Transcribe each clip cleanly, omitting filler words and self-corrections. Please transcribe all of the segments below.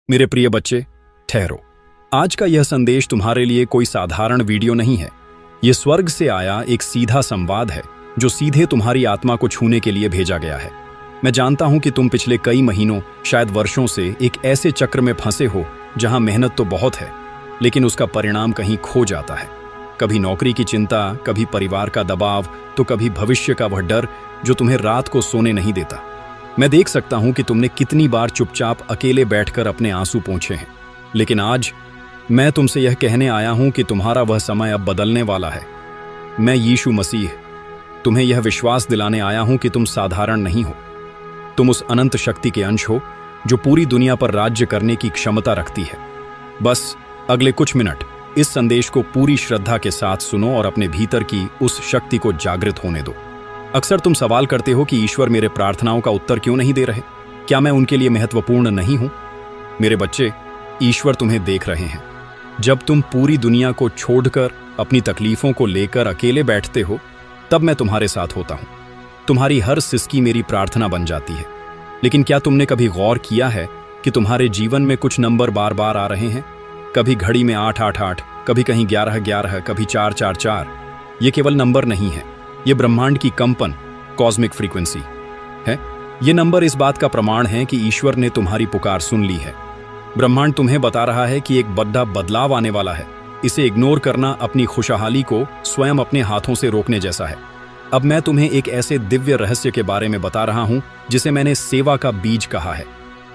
मेरे प्रिय बच्चे, ठहरो। आज का यह संदेश तुम्हारे लिए कोई साधारण वीडियो नहीं है। यह स्वर्ग से आया एक सीधा संवाद है जो सीधे तुम्हारी आत्मा को छूने के लिए भेजा गया है। मैं जानता हूं कि तुम पिछले कई महीनों, शायद वर्षों से एक ऐसे चक्र में फंसे हो जहां मेहनत तो बहुत है, लेकिन उसका परिणाम कहीं खो जाता है। कभी नौकरी की चिंता, कभी परिवार का दबाव, तो कभी भविष्य का वह डर जो तुम्हें रात को सोने नहीं देता। मैं देख सकता हूं कि तुमने कितनी बार चुपचाप अकेले बैठकर अपने आंसू पोंछे हैं, लेकिन आज मैं तुमसे यह कहने आया हूं कि तुम्हारा वह समय अब बदलने वाला है। मैं यीशु मसीह तुम्हें यह विश्वास दिलाने आया हूं कि तुम साधारण नहीं हो। तुम उस अनंत शक्ति के अंश हो जो पूरी दुनिया पर राज्य करने की क्षमता रखती है। बस अगले कुछ मिनट इस संदेश को पूरी श्रद्धा के साथ सुनो और अपने भीतर की उस शक्ति को जागृत होने दो। अक्सर तुम सवाल करते हो कि ईश्वर मेरे प्रार्थनाओं का उत्तर क्यों नहीं दे रहे? क्या मैं उनके लिए महत्वपूर्ण नहीं हूं? मेरे बच्चे, ईश्वर तुम्हें देख रहे हैं। जब तुम पूरी दुनिया को छोड़कर अपनी तकलीफों को लेकर अकेले बैठते हो, तब मैं तुम्हारे साथ होता हूं। तुम्हारी हर सिसकी मेरी प्रार्थना बन जाती है। लेकिन क्या तुमने कभी गौर किया है कि तुम्हारे जीवन में कुछ नंबर बार बार आ रहे हैं? कभी घड़ी में 888, कभी कहीं 1111, कभी 444। ये केवल नंबर नहीं है, ये ब्रह्मांड की कंपन, कॉस्मिक फ्रीक्वेंसी है। ये नंबर इस बात का प्रमाण है कि ईश्वर ने तुम्हारी पुकार सुन ली है। ब्रह्मांड तुम्हें बता रहा है कि एक बड़ा बदलाव आने वाला है। इसे इग्नोर करना अपनी खुशहाली को स्वयं अपने हाथों से रोकने जैसा है। अब मैं तुम्हें एक ऐसे दिव्य रहस्य के बारे में बता रहा हूं जिसे मैंने सेवा का बीज कहा है।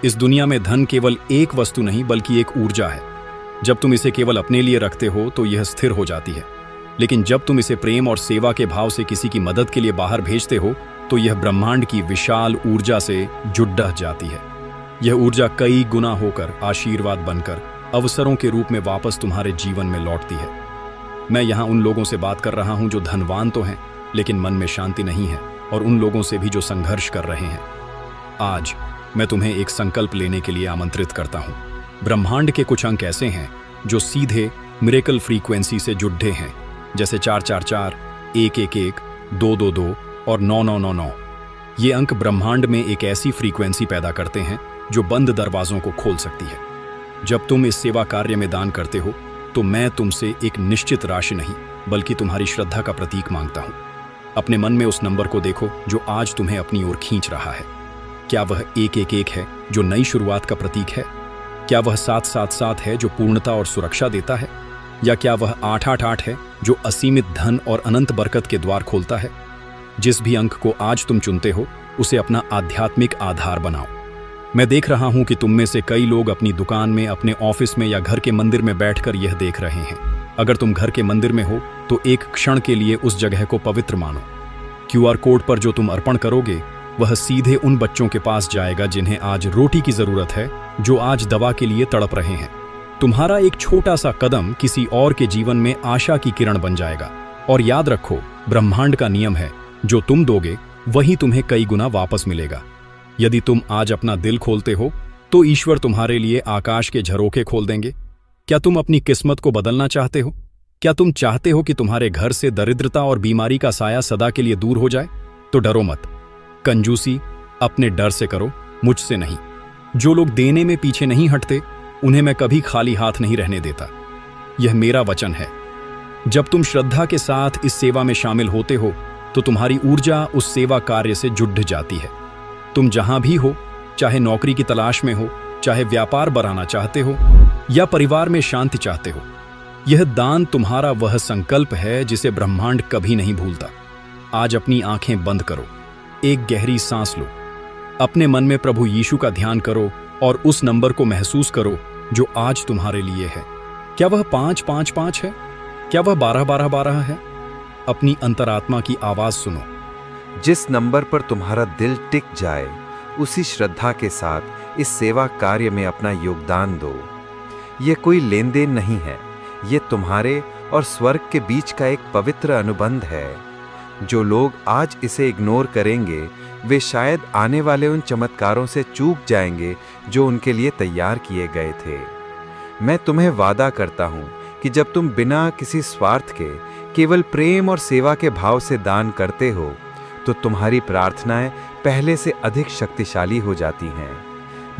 इस दुनिया में धन केवल एक वस्तु नहीं बल्कि एक ऊर्जा है। जब तुम इसे केवल अपने लिए रखते हो तो यह स्थिर हो जाती है, लेकिन जब तुम इसे प्रेम और सेवा के भाव से किसी की मदद के लिए बाहर भेजते हो तो यह ब्रह्मांड की विशाल ऊर्जा से जुड़ जाती है। यह ऊर्जा कई गुना होकर आशीर्वाद बनकर अवसरों के रूप में वापस तुम्हारे जीवन में लौटती है। मैं यहाँ उन लोगों से बात कर रहा हूँ जो धनवान तो हैं लेकिन मन में शांति नहीं है, और उन लोगों से भी जो संघर्ष कर रहे हैं। आज मैं तुम्हें एक संकल्प लेने के लिए आमंत्रित करता हूँ। ब्रह्मांड के कुछ अंक ऐसे हैं जो सीधे मिरेकल फ्रीक्वेंसी से जुड़े हैं, जैसे 444, 111, 222 और 9999। ये अंक ब्रह्मांड में एक ऐसी फ्रीक्वेंसी पैदा करते हैं जो बंद दरवाजों को खोल सकती है। जब तुम इस सेवा कार्य में दान करते हो तो मैं तुमसे एक निश्चित राशि नहीं बल्कि तुम्हारी श्रद्धा का प्रतीक मांगता हूं। अपने मन में उस नंबर को देखो जो आज तुम्हें अपनी ओर खींच रहा है। क्या वह 111 है जो नई शुरुआत का प्रतीक है? क्या वह 777 है जो पूर्णता और सुरक्षा देता है? या क्या वह 888 है जो असीमित धन और अनंत बरकत के द्वार खोलता है? जिस भी अंक को आज तुम चुनते हो उसे अपना आध्यात्मिक आधार बनाओ। मैं देख रहा हूं कि तुम में से कई लोग अपनी दुकान में, अपने ऑफिस में या घर के मंदिर में बैठकर यह देख रहे हैं। अगर तुम घर के मंदिर में हो तो एक क्षण के लिए उस जगह को पवित्र मानो। QR कोड पर जो तुम अर्पण करोगे वह सीधे उन बच्चों के पास जाएगा जिन्हें आज रोटी की जरूरत है, जो आज दवा के लिए तड़प रहे हैं। तुम्हारा एक छोटा सा कदम किसी और के जीवन में आशा की किरण बन जाएगा। और याद रखो, ब्रह्मांड का नियम है, जो तुम दोगे वही तुम्हें कई गुना वापस मिलेगा। यदि तुम आज अपना दिल खोलते हो तो ईश्वर तुम्हारे लिए आकाश के झरोखे खोल देंगे। क्या तुम अपनी किस्मत को बदलना चाहते हो? क्या तुम चाहते हो कि तुम्हारे घर से दरिद्रता और बीमारी का साया सदा के लिए दूर हो जाए? तो डरो मत। कंजूसी अपने डर से करो, मुझसे नहीं। जो लोग देने में पीछे नहीं हटते उन्हें मैं कभी खाली हाथ नहीं रहने देता। यह मेरा वचन है। जब तुम श्रद्धा के साथ इस सेवा में शामिल होते हो तो तुम्हारी ऊर्जा उस सेवा कार्य से जुड़ जाती है। तुम जहां भी हो, चाहे नौकरी की तलाश में हो, चाहे व्यापार बढ़ाना चाहते हो या परिवार में शांति चाहते हो, यह दान तुम्हारा वह संकल्प है जिसे ब्रह्मांड कभी नहीं भूलता। आज अपनी आंखें बंद करो, एक गहरी सांस लो, अपने मन में प्रभु यीशु का ध्यान करो और उस नंबर को महसूस करो जो आज तुम्हारे लिए है। क्या वह 555 है? क्या वह 1212 है? अपनी अंतरात्मा की आवाज सुनो। जिस नंबर पर तुम्हारा दिल टिक जाए, उसी श्रद्धा के साथ इस सेवा कार्य में अपना योगदान दो। यह कोई लेन देन नहीं है, ये तुम्हारे और स्वर्ग के बीच का एक पवित्र अनुबंध है। जो लोग आज इसे इग्नोर करेंगे वे शायद आने वाले उन चमत्कारों से चूक जाएंगे जो उनके लिए तैयार किए गए थे। मैं तुम्हें वादा करता हूं कि जब तुम बिना किसी स्वार्थ के केवल प्रेम और सेवा के भाव से दान करते हो तो तुम्हारी प्रार्थनाएं पहले से अधिक शक्तिशाली हो जाती हैं।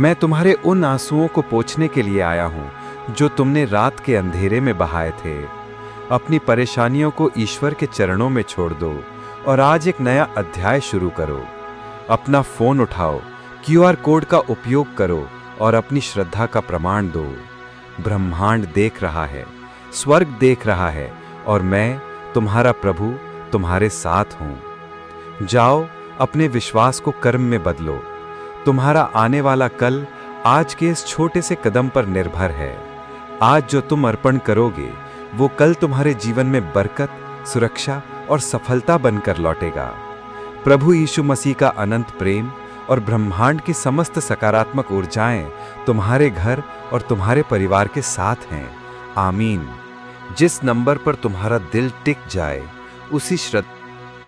मैं तुम्हारे उन आंसुओं को पोंछने के लिए आया हूं जो तुमने रात के अंधेरे में बहाए थे। अपनी परेशानियों को ईश्वर के चरणों में छोड़ दो और आज एक नया अध्याय शुरू करो। अपना फोन उठाओ, क्यूआर कोड का उपयोग करो और अपनी श्रद्धा का प्रमाण दो। ब्रह्मांड देख रहा है, स्वर्ग देख रहा है और मैं तुम्हारा प्रभु तुम्हारे साथ हूं। जाओ, अपने विश्वास को कर्म में बदलो। तुम्हारा आने वाला कल आज के इस छोटे से कदम पर निर्भर है। आज जो तुम अर्पण करोगे वो कल तुम्हारे जीवन में बरकत, सुरक्षा और सफलता बनकर लौटेगा। प्रभु यीशु मसीह का अनंत प्रेम और ब्रह्मांड की समस्त सकारात्मक ऊर्जाएं तुम्हारे घर और तुम्हारे परिवार के साथ हैं। आमीन। जिस नंबर पर तुम्हारा दिल टिक जाए उसी श्रद्धा